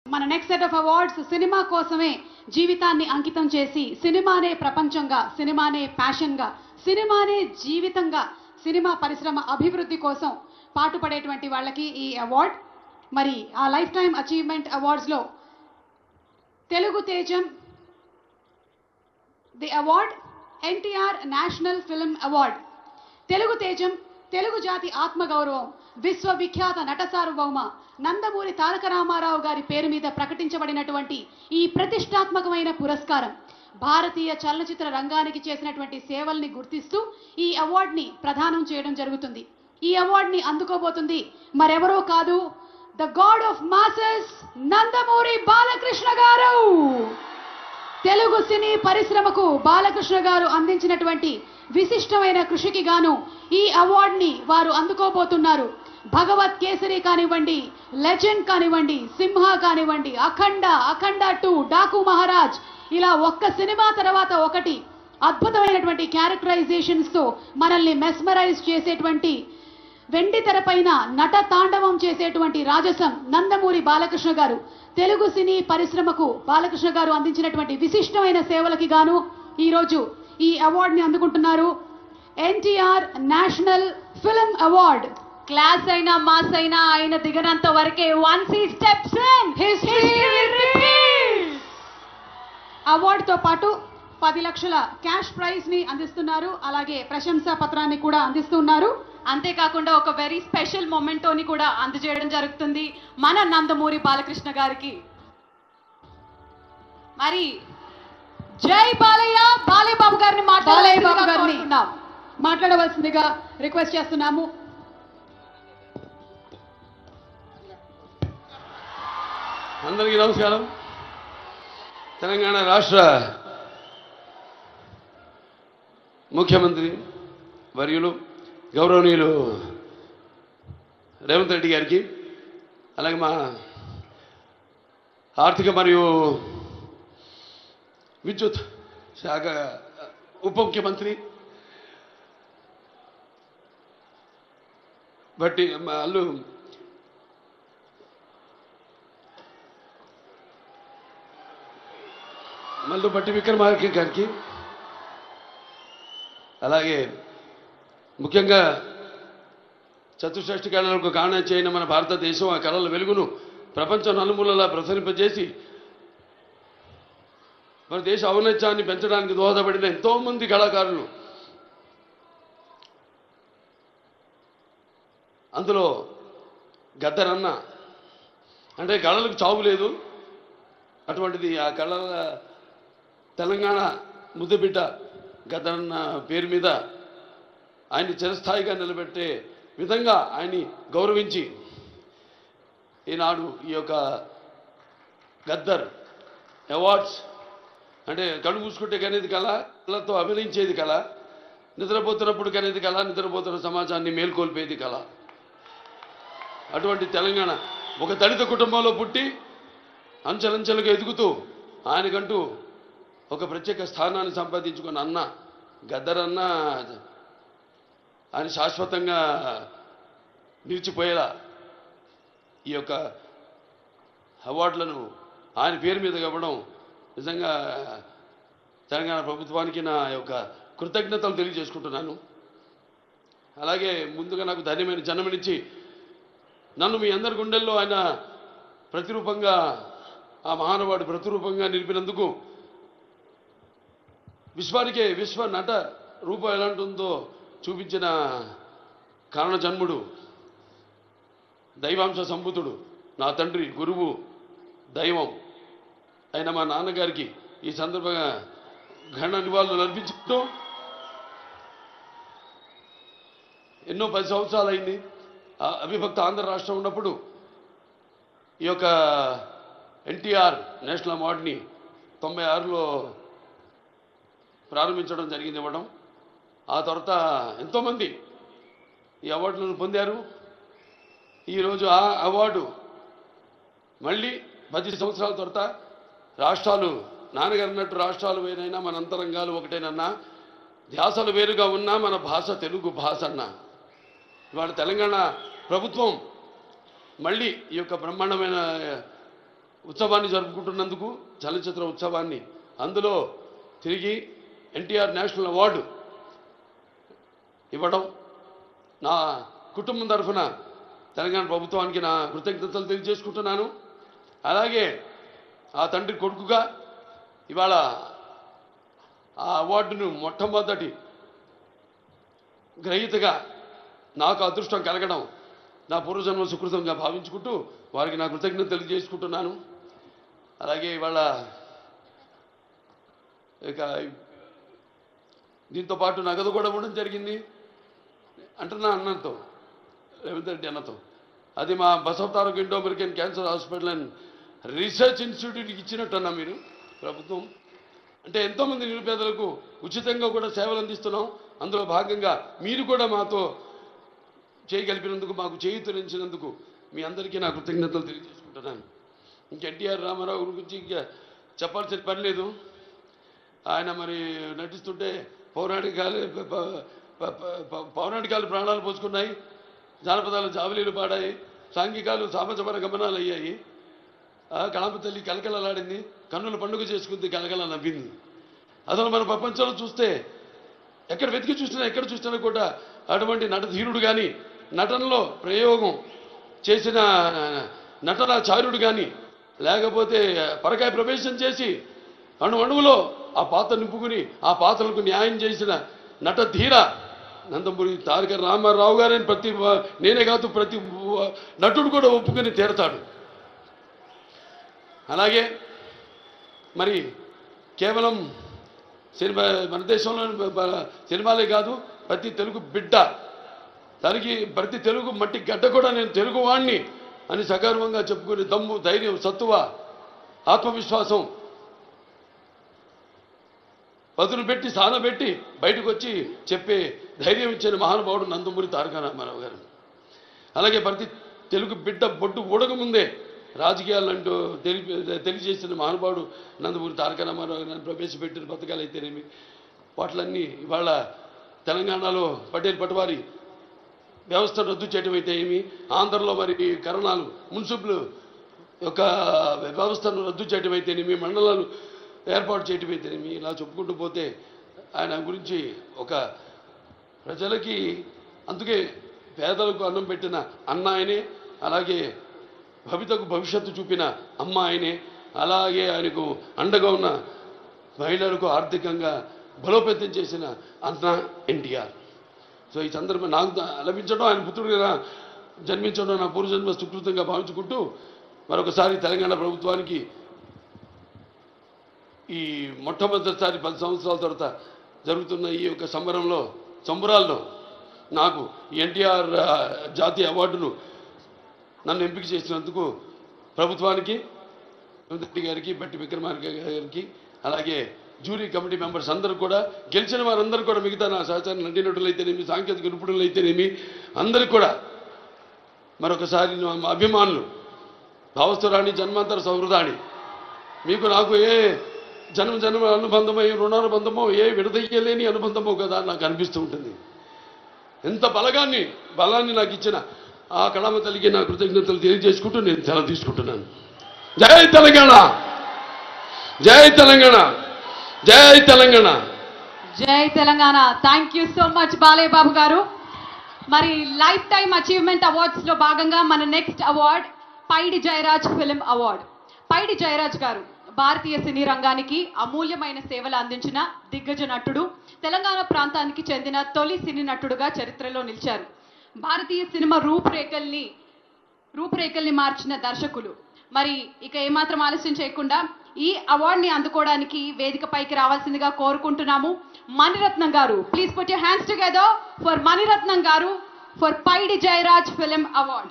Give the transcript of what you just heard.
మన next set of awards cinema కోసమే జీవితాన్ని అంకితం చేసి సినిమానే ప్రపంచంగా, సినిమానే ప్యాషన్గా, సినిమానే జీవితంగా, సినిమా పరిశ్రమ అభివృద్ధి కోసం పాటుపడేటువంటి వాళ్ళకి ఈ అవార్డ్. మరి ఆ లైఫ్ టైమ్ అచీవ్మెంట్ అవార్డ్స్లో తెలుగు తేజం the award NTR national film award. Telugu తేజం తెలుగు జాతి ఆత్మగౌరవం, విశ్వవిఖ్యాత నట సార్వభౌమ నందమూరి తారక రామారావు గారి పేరు మీద ప్రకటించబడినటువంటి ఈ ప్రతిష్టాత్మకమైన పురస్కారం భారతీయ చలనచిత్ర రంగానికి చేసినటువంటి సేవల్ని గుర్తిస్తూ ఈ అవార్డుని ప్రదానం చేయడం జరుగుతుంది. ఈ అవార్డుని అందుకోబోతుంది మరెవరో కాదు, the God of masses Nandamuri Balakrishna గారు. తెలుగు సినీ పరిశ్రమకు బాలకృష్ణ గారు అందించినటువంటి విశిష్టమైన కృషికి గాను ఈ అవార్డుని వారు అందుకోబోతున్నారు. భగవత్ కేసరి కానివ్వండి, లెజెండ్ కానివ్వండి, సింహ కానివ్వండి, అఖండ, అఖండ 2, డాకు మహారాజ్, ఇలా ఒక్క సినిమా తర్వాత ఒకటి అద్భుతమైనటువంటి క్యారెక్టరైజేషన్స్ తో మనల్ని మెస్మరైజ్ చేసేటువంటి, వెండి తెరపైన నట తాండవం చేసేటువంటి రాజసం నందమూరి బాలకృష్ణ గారు. తెలుగు సినీ పరిశ్రమకు బాలకృష్ణ గారు అందించినటువంటి విశిష్టమైన సేవలకి గాను ఈరోజు ఈ అవార్డుని అందుకుంటున్నారు. NTR national film award. Class అయినా మాస్ అయినా ఆయన దిగనంత వరకే once he steps in history will repeat. అవార్డుతో పాటు 10 లక్షల క్యాష్ ప్రైజ్ ని అందిస్తున్నారు. అలాగే ప్రశంసా పత్రాన్ని కూడా అందిస్తున్నారు. అంతేకాకుండా ఒక వెరీ స్పెషల్ మొమెంటోని కూడా అందజేయడం జరుగుతుంది మన నందమూరి బాలకృష్ణ గారికి. మరి జై బాలయ్య, బాలయ్యబాబు గారిని మాట్లాడవలసిందిగా రిక్వెస్ట్ చేస్తున్నాము. అందరికీ నమస్కారం. తెలంగాణ రాష్ట్ర ముఖ్యమంత్రి వర్యులు గౌరవనీయులు రేవంత్ రెడ్డి గారికి, అలాగే మా ఆర్థిక మరియు విద్యుత్ శాఖ ఉప ముఖ్యమంత్రి బట్టి అల్లు బట్టి విక్రమార్క గారికి, అలాగే ముఖ్యంగా చతుషష్ఠి కళలకు కారణం చేయన మన భారతదేశం ఆ కళల వెలుగును ప్రపంచం నలుమూలలా ప్రసరింపజేసి మన దేశ ఔన్నత్యాన్ని పెంచడానికి దోహదపడిన ఎంతోమంది కళాకారులు, అందులో గద్దరన్న అంటే కళలకు చావు లేదు, అటువంటిది ఆ కళల తెలంగాణ ముద్దుబిడ్డ గద్దరన్న పేరు మీద ఆయన్ని చిరస్థాయిగా నిలబెట్టే విధంగా ఆయన్ని గౌరవించి ఈనాడు ఈ యొక్క గద్దర్ అవార్డ్స్ అంటే కళ్ళు మూసుకుంటే కనేది కళ, కళతో అభినయించేది కళ, నిద్రపోతున్నప్పుడు కనేది కళ, నిద్రపోతున్న సమాజాన్ని మేల్కొల్పేది కళ. అటువంటి తెలంగాణ ఒక దళిత కుటుంబంలో పుట్టి అంచెలంచెలుగా ఎదుగుతూ ఆయనకంటూ ఒక ప్రత్యేక స్థానాన్ని సంపాదించుకున్న అన్న గద్దరన్న ఆయన శాశ్వతంగా నిలిచిపోయేలా ఈ యొక్క అవార్డులను ఆయన పేరు మీద ఇవ్వడం నిజంగా తెలంగాణ ప్రభుత్వానికి నా యొక్క కృతజ్ఞతలు తెలియజేసుకుంటున్నాను. అలాగే ముందుగా నాకు ధన్యమైన జన్మనిచ్చి నన్ను మీ అందరి గుండెల్లో ఆయన ప్రతిరూపంగా, ఆ మహానుభావుడు ప్రతిరూపంగా నిలిపినందుకు, విశ్వానికే విశ్వ నట రూపం ఎలాంటి ఉందో చూపించిన కారణ జన్ముడు, దైవాంశ సంభూతుడు, నా తండ్రి, గురువు, దైవం అయిన మా నాన్నగారికి ఈ సందర్భంగా ఘన నివాళులు అర్పించుకుంటూ, ఎన్నో 10 సంవత్సరాలు అయింది అవిభక్త ఆంధ్ర రాష్ట్రం ఉన్నప్పుడు ఈ యొక్క ఎన్టీఆర్ నేషనల్ అవార్డుని 96లో ప్రారంభించడం జరిగింది, ఇవ్వడం. ఆ తర్వాత ఎంతోమంది ఈ అవార్డులను పొందారు. ఈరోజు ఆ అవార్డు మళ్ళీ 10 సంవత్సరాల తర్వాత రాష్ట్రాలు, నాన్నగారు అన్నట్టు రాష్ట్రాలు వేరైనా మన అంతరంగాలు ఒకటేనన్నా, ధ్యాసలు వేరుగా ఉన్నా మన భాష తెలుగు భాష అన్నా. ఇవాళ తెలంగాణ ప్రభుత్వం మళ్ళీ ఈ యొక్క బ్రహ్మాండమైన ఉత్సవాన్ని జరుపుకుంటున్నందుకు, చలనచిత్ర ఉత్సవాన్ని, అందులో తిరిగి ఎన్టీఆర్ నేషనల్ అవార్డు ఇవ్వడం, నా కుటుంబం తరఫున తెలంగాణ ప్రభుత్వానికి నా కృతజ్ఞతలు తెలియజేసుకుంటున్నాను. అలాగే ఆ తండ్రి కొడుకుగా ఇవాళ ఆ అవార్డును మొట్టమొదటి గ్రహీతగా నాకు అదృష్టం కలగడం నా పూర్వజన్మ సుకృతంగా భావించుకుంటూ వారికి నా కృతజ్ఞత తెలియజేసుకుంటున్నాను. అలాగే ఇవాళ ఇక దీంతో పాటు నగదు కూడా ఇవ్వడం జరిగింది అంటున్నా అన్నతో, రేవంత్ రెడ్డి అన్నతో. అది మా Basavataraka Indo American cancer hospital and research ఇన్స్టిట్యూట్కి ఇచ్చినట్టన్నా మీరు ప్రభుత్వం. అంటే ఎంతోమంది నిరుపేదలకు ఉచితంగా కూడా సేవలు అందిస్తున్నాం. అందులో భాగంగా మీరు కూడా మాతో చేయగలిపినందుకు, మాకు చేయూతనిచ్చినందుకు మీ అందరికీ నా కృతజ్ఞతలు తెలియజేసుకుంటున్నాను. ఇంక ఎన్టీఆర్ రామారావు గురించి ఇంకా చెప్పాల్సిన పని లేదు. ఆయన మరి నటిస్తుంటే పౌరాణికాలు ప్రాణాలు పోసుకున్నాయి, జానపదాలు జావలీలు పాడాయి, సాంఘికాలు సామాజపర గమనాలు అయ్యాయి. కళామ తల్లి కలకలలాడింది, కన్నుల పండుగ చేసుకుంది, కలకల నవ్వింది. అసలు మన ప్రపంచంలో చూస్తే ఎక్కడ వెతికి చూసినా, ఎక్కడ చూసినా కూడా అటువంటి నటధీరుడు కానీ, నటనలో ప్రయోగం చేసిన నటనాచార్యుడు కానీ, లేకపోతే పరకాయ ప్రవేశం చేసి అణువులో ఆ పాత్ర నింపుకుని ఆ పాత్రలకు న్యాయం చేసిన నటధీర నందమూరి తారక రామారావు గారని నేనే కాదు ప్రతి నటుడు కూడా ఒప్పుకొని తీరతాడు. అలాగే మరి కేవలం సినిమా, మన దేశంలో సినిమాలే కాదు, ప్రతి తెలుగు బిడ్డ, దానికి ప్రతి తెలుగు మట్టి గడ్డ కూడా నేను తెలుగు వాణ్ణి అని సగర్వంగా చెప్పుకునే దమ్ము, ధైర్యం, సత్తువ, ఆత్మవిశ్వాసం పదులు పెట్టి సానబెట్టి బయటకు వచ్చి చెప్పే ధైర్యం ఇచ్చిన మహానుభావుడు నందమూరి తారక రామారావు గారు. అలాగే ప్రతి తెలుగు బిడ్డ బొడ్డు ఊడకముందే రాజకీయాలంటూ తెలియజేసిన మహానుభావుడు నందమూరి తారక రామారావు గారిని ప్రవేశపెట్టిన పథకాలు అయితేనేమి, వాటిలన్నీ ఇవాళ తెలంగాణలో పటేల్ పటవారి వ్యవస్థను రద్దు చేయడం అయితే ఏమి, ఆంధ్రలో మరి కరణాలు మున్సిపల్ యొక్క వ్యవస్థను రద్దు చేయడం అయితేనేమి, మండలాలు ఏర్పాటు చేయడం అయితేనేమి, ఇలా చెప్పుకుంటూ పోతే ఆయన గురించి ఒక ప్రజలకి, అందుకే పేదలకు అన్నం పెట్టిన అన్న ఆయనే, అలాగే భవితకు భవిష్యత్తు చూపిన అమ్మ ఆయనే, అలాగే ఆయనకు అండగా ఉన్న మహిళలకు ఆర్థికంగా బలోపేతం చేసిన అన్న ఎన్టీఆర్. సో ఈ సందర్భం నాకు లభించడం, ఆయన పుత్రుడిగా జన్మించడం నా పూర్వజన్మ సుకృతంగా భావించుకుంటూ మరొకసారి తెలంగాణ ప్రభుత్వానికి ఈ మొట్టమొదటిసారి 10 సంవత్సరాల తర్వాత జరుగుతున్న ఈ యొక్క సంబరాల్లో నాకు ఎన్టీఆర్ జాతీయ అవార్డును నన్ను ఎంపిక చేసినందుకు ప్రభుత్వానికి, రేవంత్ రెడ్డి గారికి, బట్టి విక్రమార్క గారికి, అలాగే జ్యూరీ కమిటీ మెంబర్స్ అందరూ కూడా, గెలిచిన వారందరూ కూడా, మిగతా నా సహచార నటీనటులైతేనేమి, సాంకేతిక నిపుణులైతేనేమి, అందరికీ కూడా మరొకసారి మా అభిమానులు, భావస్థురాణి జన్మాంతర సౌహృదాన్ని, మీకు నాకు ఏ జన్మ అనుబంధమో, ఏ రుణానుబంధమో, ఏ విడదయ్యలేని అనుబంధమో కదా నాకు అనిపిస్తూ ఉంటుంది. ఎంత బలాన్ని నాకు ఇచ్చిన ఆ కళామ తల్లికి నా కృతజ్ఞతలు తెలియజేసుకుంటూ నేను సెలవు తీసుకుంటున్నాను. జై తెలంగాణ, జై తెలంగాణ, జై తెలంగాణ, జై Telangana. Thank you so much Balayya Babu garu. మరి లైఫ్ టైమ్ అచీవ్మెంట్ అవార్డ్స్ లో భాగంగా మన next award Paidi Jayaraj film award. Paidi Jayaraj garu భారతీయ సినీ రంగానికి అమూల్యమైన సేవలు అందించిన దిగ్గజ నటుడు, తెలంగాణ ప్రాంతానికి చెందిన తొలి సినీ నటుడుగా చరిత్రలో నిలిచారు. భారతీయ సినిమా రూపురేఖల్ని మార్చిన దర్శకులు. మరి ఇక ఏమాత్రం ఆలస్యం చేయకుండా ఈ అవార్డుని అందుకోవడానికి వేదికపైకి రావాల్సిందిగా కోరుకుంటున్నాము. Maniratnam garu, please put your hands together for Maniratnam garu for Paidi Jayaraj film award.